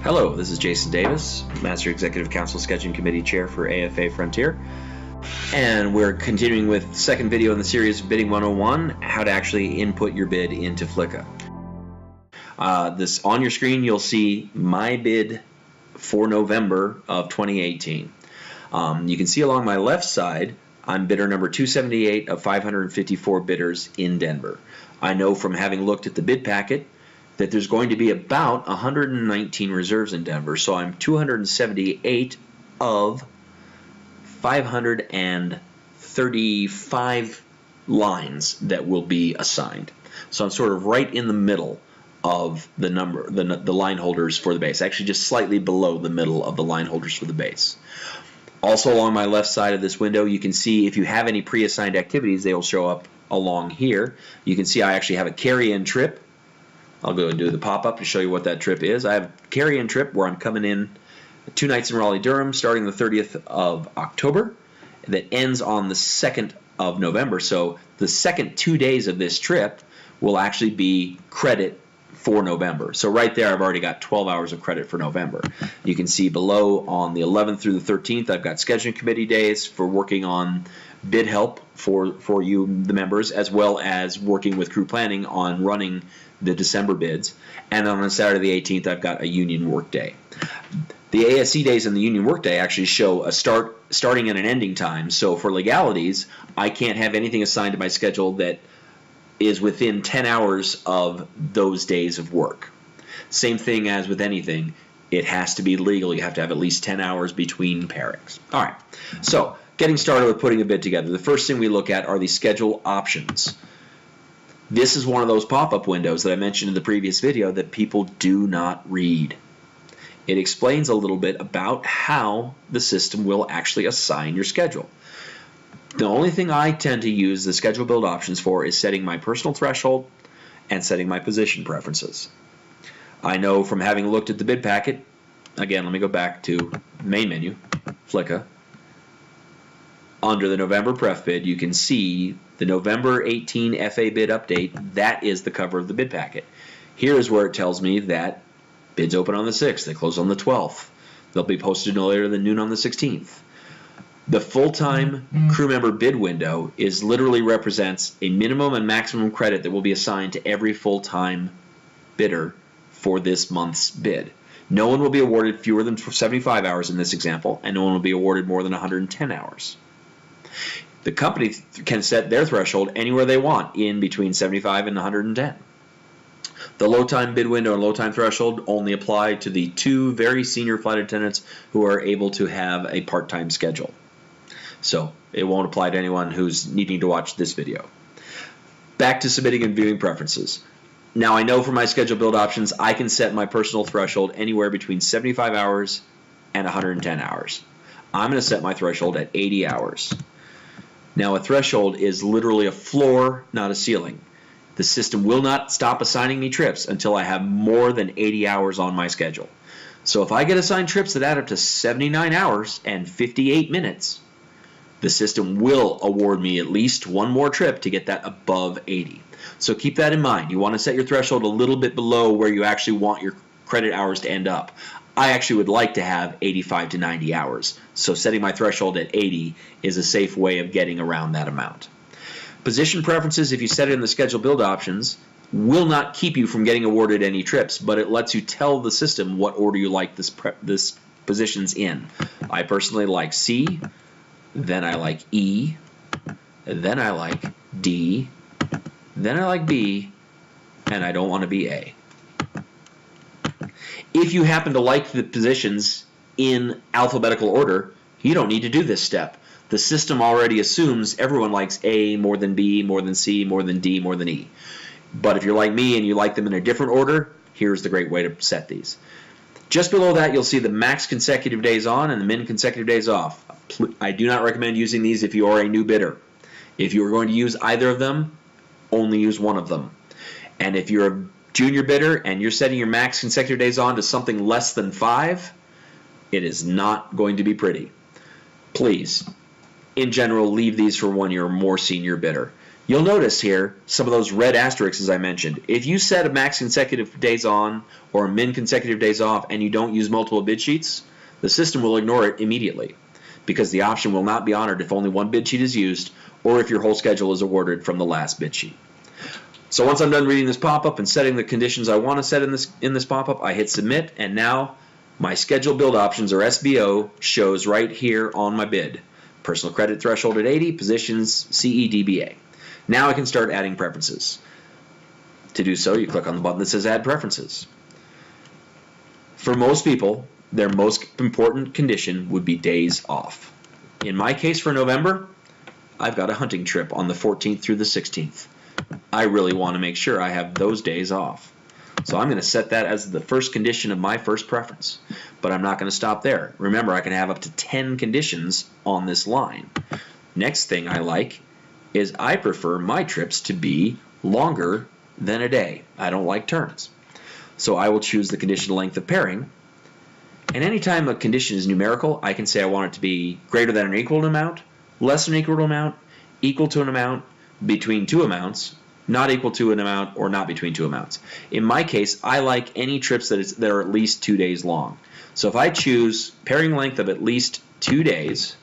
Hello, this is Jason Davis, Master Executive Council Scheduling Committee Chair for AFA Frontier, and we're continuing with the second video in the series, Bidding 101, how to actually input your bid into Flica. This on your screen, you'll see my bid for November of 2018. You can see along my left side, I'm bidder number 278 of 554 bidders in Denver. I know from having looked at the bid packet that there's going to be about 119 reserves in Denver, so I'm 278 of 535 lines that will be assigned. So I'm sort of right in the middle of the number, the line holders for the base, actually just slightly below the middle of the line holders for the base. Also along my left side of this window, you can see if you have any pre-assigned activities, they will show up along here. You can see I actually have a carry-in trip. I'll go and do the pop-up to show you what that trip is. I have a carry-in trip where I'm coming in 2 nights in Raleigh-Durham starting the 30th of October that ends on the 2nd of November. So the second 2 days of this trip will actually be credit for November. So right there I've already got 12 hours of credit for November. You can see below on the 11th through the 13th I've got scheduling committee days for working on bid help for you, the members, as well as working with crew planning on running the December bids. And on Saturday the 18th, I've got a union work day. The ASC days and the union work day actually show a starting and an ending time. So for legalities, I can't have anything assigned to my schedule that is within 10 hours of those days of work. Same thing as with anything. It has to be legal. You have to have at least 10 hours between pairings. All right. So getting started with putting a bid together, the first thing we look at are the schedule options. This is one of those pop-up windows that I mentioned in the previous video that people do not read. It explains a little bit about how the system will actually assign your schedule. The only thing I tend to use the schedule build options for is setting my personal threshold and setting my position preferences. I know from having looked at the bid packet, again, let me go back to main menu, Flica. Under the November Pref bid, you can see the November 18 FA bid update. That is the cover of the bid packet. Here is where it tells me that bids open on the 6th. They close on the 12th. They'll be posted no later than noon on the 16th. The full-time crew member bid window literally represents a minimum and maximum credit that will be assigned to every full-time bidder for this month's bid. No one will be awarded fewer than 75 hours in this example, and no one will be awarded more than 110 hours. The company can set their threshold anywhere they want in between 75 and 110. The low time bid window and low time threshold only apply to the 2 very senior flight attendants who are able to have a part-time schedule. So it won't apply to anyone who's needing to watch this video. Back to submitting and viewing preferences. Now I know for my schedule build options I can set my personal threshold anywhere between 75 hours and 110 hours. I'm going to set my threshold at 80 hours. Now a threshold is literally a floor, not a ceiling. The system will not stop assigning me trips until I have more than 80 hours on my schedule. So if I get assigned trips that add up to 79 hours and 58 minutes, the system will award me at least one more trip to get that above 80. So keep that in mind. You want to set your threshold a little bit below where you actually want your credit hours to end up. I actually would like to have 85 to 90 hours, so setting my threshold at 80 is a safe way of getting around that amount. Position preferences, if you set it in the schedule build options, will not keep you from getting awarded any trips, but it lets you tell the system what order you like this positions in. I personally like C, then I like E, then I like D, then I like B, and I don't want to be A. If you happen to like the positions in alphabetical order, you don't need to do this step. The system already assumes everyone likes A more than B, more than C, more than D, more than E. But if you're like me and you like them in a different order, here's the great way to set these. Just below that, you'll see the max consecutive days on and the min consecutive days off. I do not recommend using these if you are a new bidder. If you are going to use either of them, only use one of them. And if you're a junior bidder and you're setting your max consecutive days on to something less than 5, it is not going to be pretty. Please, in general, leave these for when you're a more senior bidder. You'll notice here some of those red asterisks as I mentioned. If you set a max consecutive days on or min consecutive days off and you don't use multiple bid sheets, the system will ignore it immediately because the option will not be honored if only one bid sheet is used or if your whole schedule is awarded from the last bid sheet. So once I'm done reading this pop-up and setting the conditions I want to set in this pop-up, I hit submit, and now my schedule build options, or SBO, shows right here on my bid. Personal credit threshold at 80, positions CEDBA. Now I can start adding preferences. To do so, you click on the button that says Add Preferences. For most people, their most important condition would be days off. In my case for November, I've got a hunting trip on the 14th through the 16th. I really want to make sure I have those days off. So I'm going to set that as the first condition of my first preference. But I'm not going to stop there. Remember, I can have up to 10 conditions on this line. Next thing I like is I prefer my trips to be longer than a day. I don't like turns. So I will choose the condition length of pairing. And anytime a condition is numerical, I can say I want it to be greater than or equal to an amount, less than or equal to an amount, equal to an amount, between two amounts, not equal to an amount, or not between two amounts. In my case, I like any trips that are at least 2 days long. So if I choose pairing length of at least 2 days,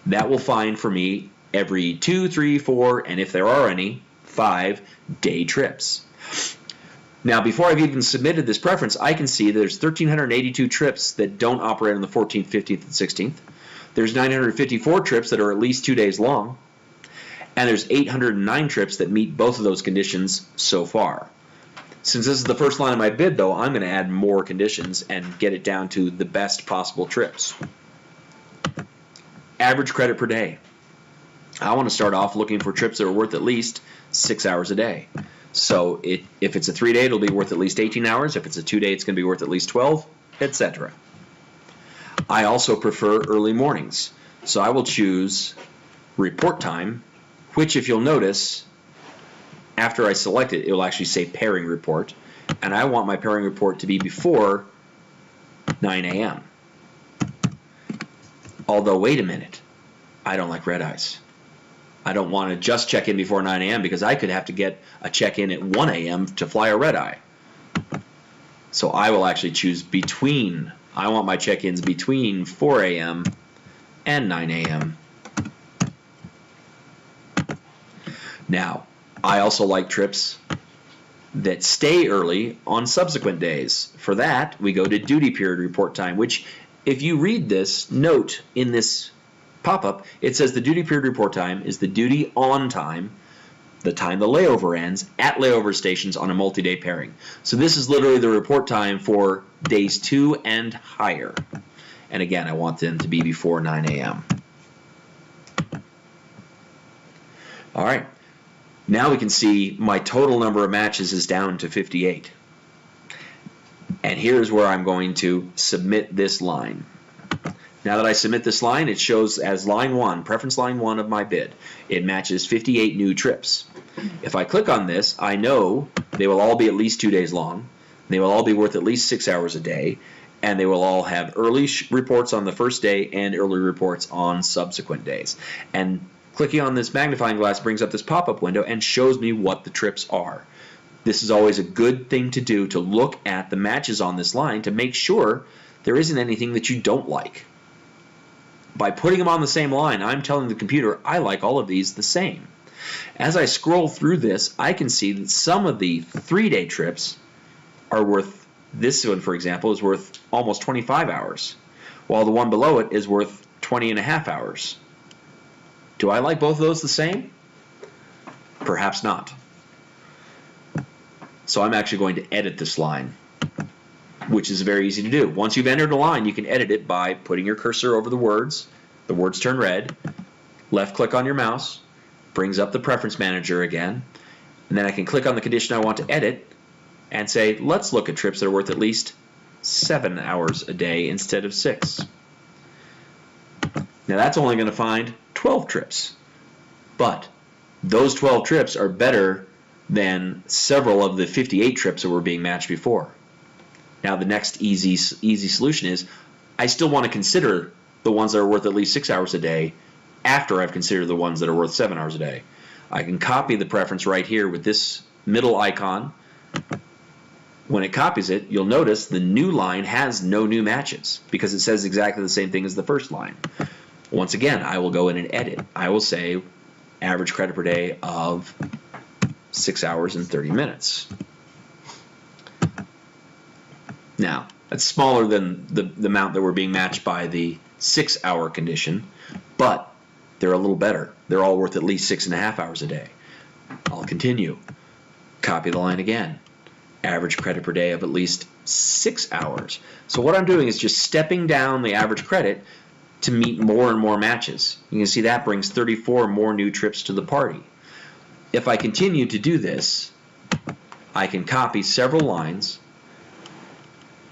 that will find for me every 2, 3, 4, and if there are any, 5 day trips. Now, before I've even submitted this preference, I can see there's 1,382 trips that don't operate on the 14th, 15th, and 16th. There's 954 trips that are at least 2 days long. And there's 809 trips that meet both of those conditions so far. Since this is the first line of my bid, though, I'm going to add more conditions and get it down to the best possible trips. Average credit per day. I want to start off looking for trips that are worth at least 6 hours a day. So if it's a 3-day, it'll be worth at least 18 hours. If it's a 2-day, it's going to be worth at least 12, etc. I also prefer early mornings. So I will choose report time, which, if you'll notice, after I select it, it will actually say pairing report. And I want my pairing report to be before 9 a.m. Although, wait a minute, I don't like red eyes. I don't want to just check in before 9 a.m. because I could have to get a check-in at 1 a.m. to fly a red eye. So I will actually choose between. I want my check-ins between 4 a.m. and 9 a.m. Now, I also like trips that stay early on subsequent days. For that, we go to duty period report time, which, if you read this note in this pop-up, it says the duty period report time is the duty on time, the time the layover ends, at layover stations on a multi-day pairing. So this is literally the report time for days 2 and higher. And again, I want them to be before 9 a.m. All right. Now we can see my total number of matches is down to 58. And here's where I'm going to submit this line. Now that I submit this line, it shows as line 1, preference line 1 of my bid. It matches 58 new trips. If I click on this, I know they will all be at least 2 days long. They will all be worth at least 6 hours a day. And they will all have early reports on the first day and early reports on subsequent days. And clicking on this magnifying glass brings up this pop-up window and shows me what the trips are. This is always a good thing to do, to look at the matches on this line to make sure there isn't anything that you don't like. By putting them on the same line, I'm telling the computer I like all of these the same. As I scroll through this, I can see that some of the 3-day trips are worth, this one for example, is worth almost 25 hours, while the one below it is worth 20 and a half hours. Do I like both of those the same? Perhaps not. So I'm actually going to edit this line, which is very easy to do. Once you've entered a line, you can edit it by putting your cursor over the words turn red, left click on your mouse, brings up the preference manager again, and then I can click on the condition I want to edit and say, let's look at trips that are worth at least 7 hours a day instead of 6. Now that's only going to find 12 trips, but those 12 trips are better than several of the 58 trips that were being matched before. Now the next easy solution is I still want to consider the ones that are worth at least 6 hours a day after I've considered the ones that are worth 7 hours a day. I can copy the preference right here with this middle icon. When it copies it, you'll notice the new line has no new matches because it says exactly the same thing as the first line. Once again, I will go in and edit. I will say average credit per day of 6 hours and 30 minutes. Now, that's smaller than the amount that we're being matched by the 6-hour condition, but they're a little better. They're all worth at least 6.5 hours a day. I'll continue. Copy the line again. Average credit per day of at least 6 hours. So what I'm doing is just stepping down the average credit to meet more and more matches. You can see that brings 34 more new trips to the party. If I continue to do this, I can copy several lines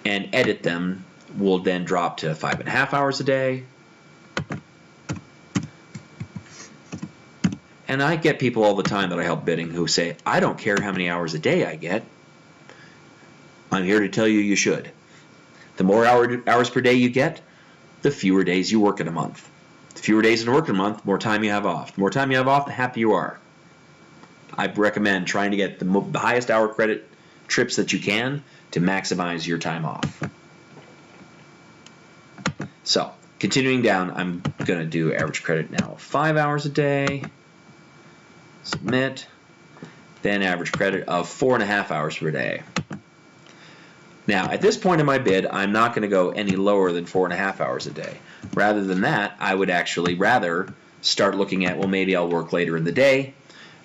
and edit them. Will then drop to 5.5 hours a day. And I get people all the time that I help bidding who say, I don't care how many hours a day I get. I'm here to tell you you should. The more hours per day you get, the fewer days you work in a month. The fewer days you work in a month, more time you have off. The more time you have off, the happier you are. I recommend trying to get the highest hour credit trips that you can to maximize your time off. So, continuing down, I'm going to do average credit now 5 hours a day. Submit. Then average credit of 4.5 hours per day. Now, at this point in my bid, I'm not going to go any lower than 4.5 hours a day. Rather than that, I would actually rather start looking at, well, maybe I'll work later in the day.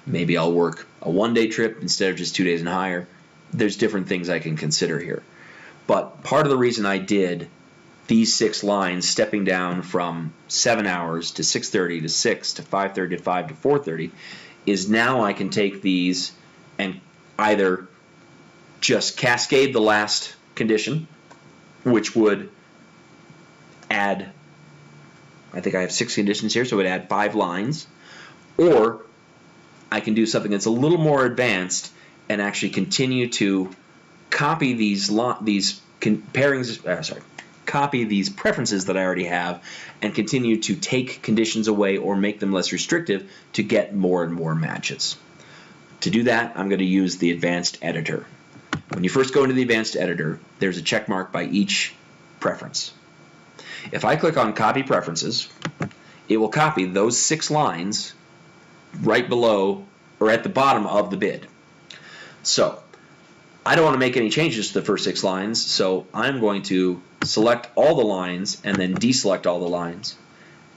Maybe I'll work a one-day trip instead of just 2 days and higher. There's different things I can consider here. But part of the reason I did these 6 lines, stepping down from 7 hours to 6:30 to 6 to 5:30 to 5 to 4:30, is now I can take these and either just cascade the last condition, which would add, I think I have 6 conditions here, so it would add 5 lines, or I can do something that's a little more advanced and actually continue to copy copy these preferences that I already have and continue to take conditions away or make them less restrictive to get more and more matches. To do that, I'm going to use the advanced editor. When you first go into the advanced editor, there's a check mark by each preference. If I click on copy preferences, it will copy those 6 lines right below or at the bottom of the bid. So I don't want to make any changes to the first 6 lines, so I'm going to select all the lines and then deselect all the lines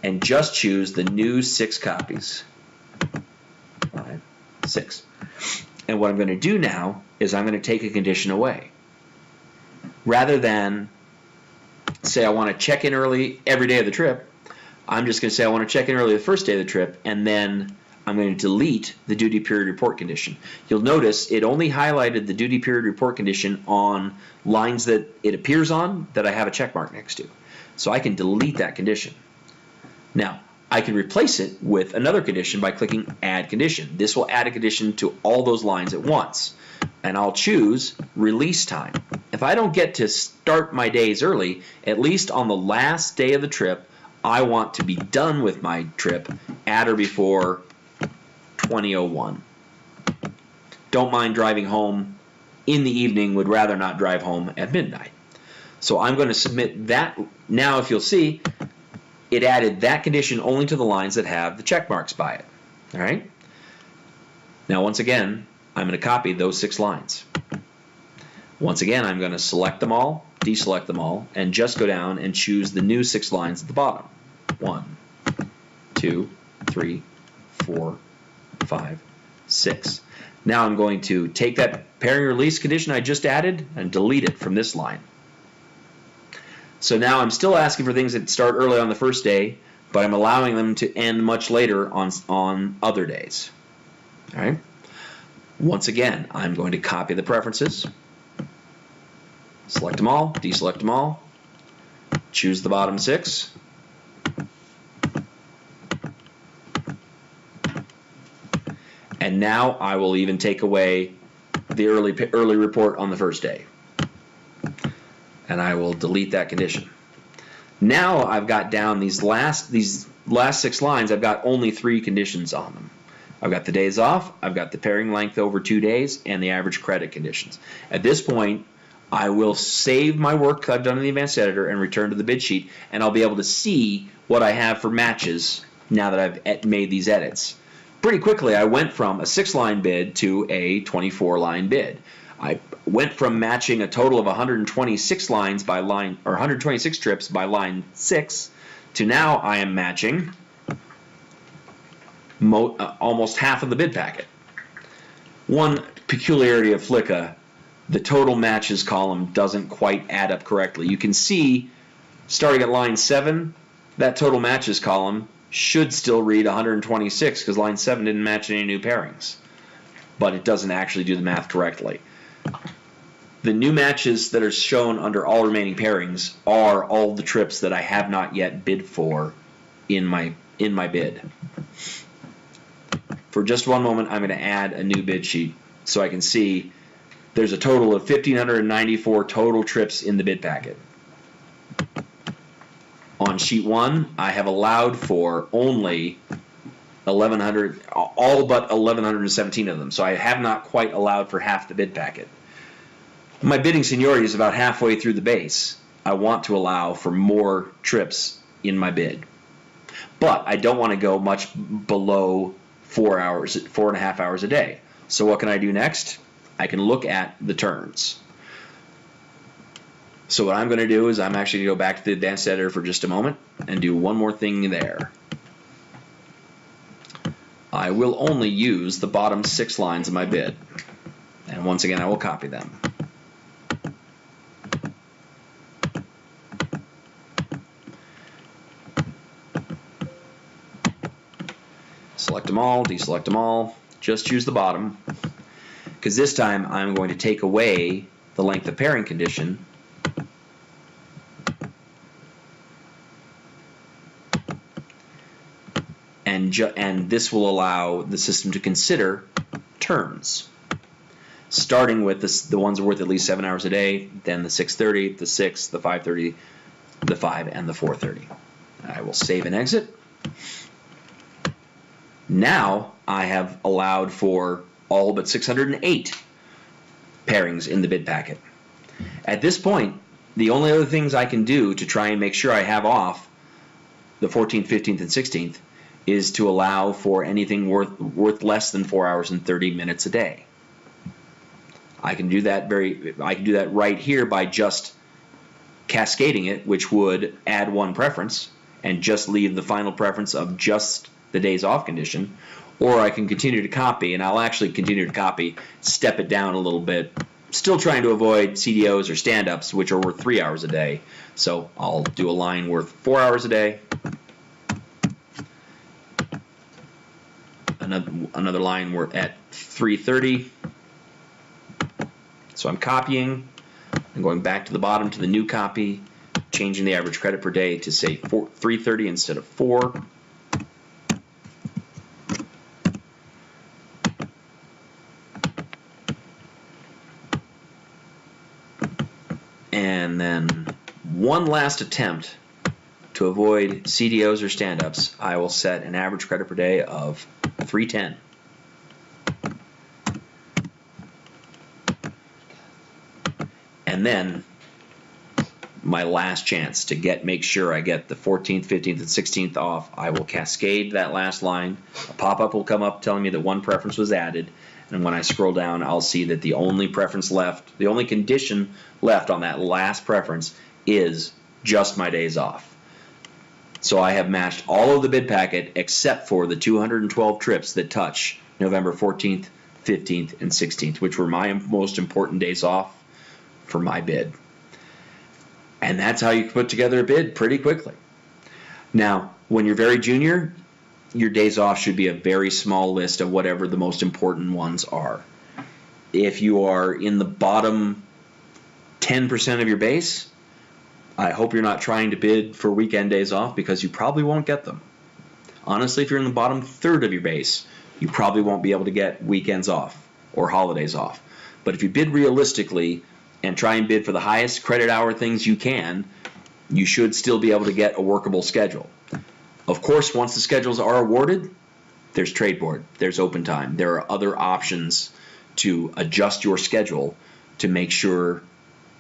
and just choose the new 6 copies. 5, 6. And what I'm going to do now is I'm going to take a condition away. Rather than say I want to check in early every day of the trip, I'm just going to say I want to check in early the first day of the trip, and then I'm going to delete the duty period report condition. You'll notice it only highlighted the duty period report condition on lines that it appears on that I have a check mark next to. So I can delete that condition. Now, I can replace it with another condition by clicking Add Condition. This will add a condition to all those lines at once. And I'll choose Release Time. If I don't get to start my days early, at least on the last day of the trip, I want to be done with my trip at or before 20:01. Don't mind driving home in the evening, would rather not drive home at midnight. So I'm going to submit that. Now, if you'll see, it added that condition only to the lines that have the check marks by it. All right? Now, once again, I'm going to copy those 6 lines. Once again, I'm going to select them all, deselect them all, and just go down and choose the new 6 lines at the bottom. 1, 2, 3, 4, 5, 6. Now I'm going to take that pairing release condition I just added and delete it from this line. So now I'm still asking for things that start early on the first day, but I'm allowing them to end much later on other days. All right? Once again, I'm going to copy the preferences, select them all, deselect them all, choose the bottom 6, and now I will even take away the early report on the first day. And I will delete that condition. Now I've got down these last 6 lines, I've got only 3 conditions on them. I've got the days off, I've got the pairing length over 2 days, and the average credit conditions. At this point, I will save my work I've done in the advanced editor and return to the bid sheet, and I'll be able to see what I have for matches now that I've made these edits. Pretty quickly, I went from a 6-line bid to a 24-line bid. I went from matching a total of 126 lines by line, or 126 trips by line 6, to now I am matching almost half of the bid packet. One peculiarity of Flica, the total matches column doesn't quite add up correctly. You can see, starting at line 7, that total matches column should still read 126 because line 7 didn't match any new pairings. But it doesn't actually do the math correctly. The new matches that are shown under all remaining pairings are all the trips that I have not yet bid for in my bid. For just one moment, I'm going to add a new bid sheet so I can see there's a total of 1,594 total trips in the bid packet. On sheet 1, I have allowed for only 1,100, all but 1,117 of them, so I have not quite allowed for half the bid packet. My bidding seniority is about halfway through the base. I want to allow for more trips in my bid. But I don't want to go much below 4.5 hours a day. So what can I do next? I can look at the turns. So what I'm going to do is I'm actually going to go back to the advanced editor for just a moment and do one more thing there. I will only use the bottom 6 lines of my bid. And once again, I will copy them. Select them all, deselect them all, just choose the bottom, because this time I'm going to take away the length of pairing condition and this will allow the system to consider turns, starting with the ones worth at least 7 hours a day, then the 6:30, the 6, the 5:30, the 5, and the 4:30. I will save and exit. Now I have allowed for all but 608 pairings in the bid packet. At this point, the only other things I can do to try and make sure I have off the 14th, 15th, and 16th is to allow for anything worth less than 4 hours and 30 minutes a day. I can do that right here by just cascading it, which would add one preference and just leave the final preference of just the days off condition, or I can continue to copy, and I'll actually continue to copy, step it down a little bit, still trying to avoid CDOs or stand-ups, which are worth 3 hours a day. So I'll do a line worth 4 hours a day, another line worth at 3:30. So I'm copying and going back to the bottom to the new copy, changing the average credit per day to say 3:30 instead of 4. And then one last attempt to avoid CDOs or stand-ups, I will set an average credit per day of 310. And then my last chance to make sure I get the 14th, 15th, and 16th off, I will cascade that last line. A pop-up will come up telling me that one preference was added, and when I scroll down, I'll see that the only preference left, the only condition left on that last preference is just my days off. So I have matched all of the bid packet except for the 212 trips that touch November 14th, 15th, and 16th, which were my most important days off for my bid. And that's how you put together a bid pretty quickly. Now, when you're very junior, your days off should be a very small list of whatever the most important ones are. If you are in the bottom 10% of your base, I hope you're not trying to bid for weekend days off because you probably won't get them. Honestly, if you're in the bottom third of your base, you probably won't be able to get weekends off or holidays off. But if you bid realistically and try and bid for the highest credit hour things you can, you should still be able to get a workable schedule. Of course, once the schedules are awarded, there's trade board, there's open time. There are other options to adjust your schedule to make sure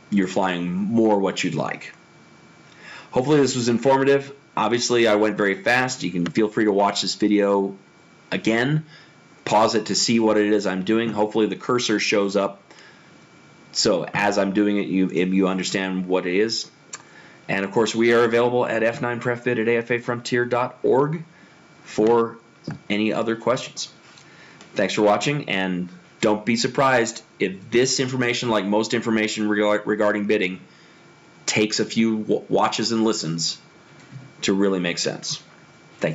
you're flying more what you'd like. Hopefully this was informative. Obviously I went very fast. You can feel free to watch this video again, pause it to see what it is I'm doing. Hopefully the cursor shows up so as I'm doing it you understand what it is. And of course we are available at f9prefbid@afafrontier.org for any other questions. Thanks for watching, and don't be surprised if this information, like most information regarding bidding, takes a few watches and listens to really make sense.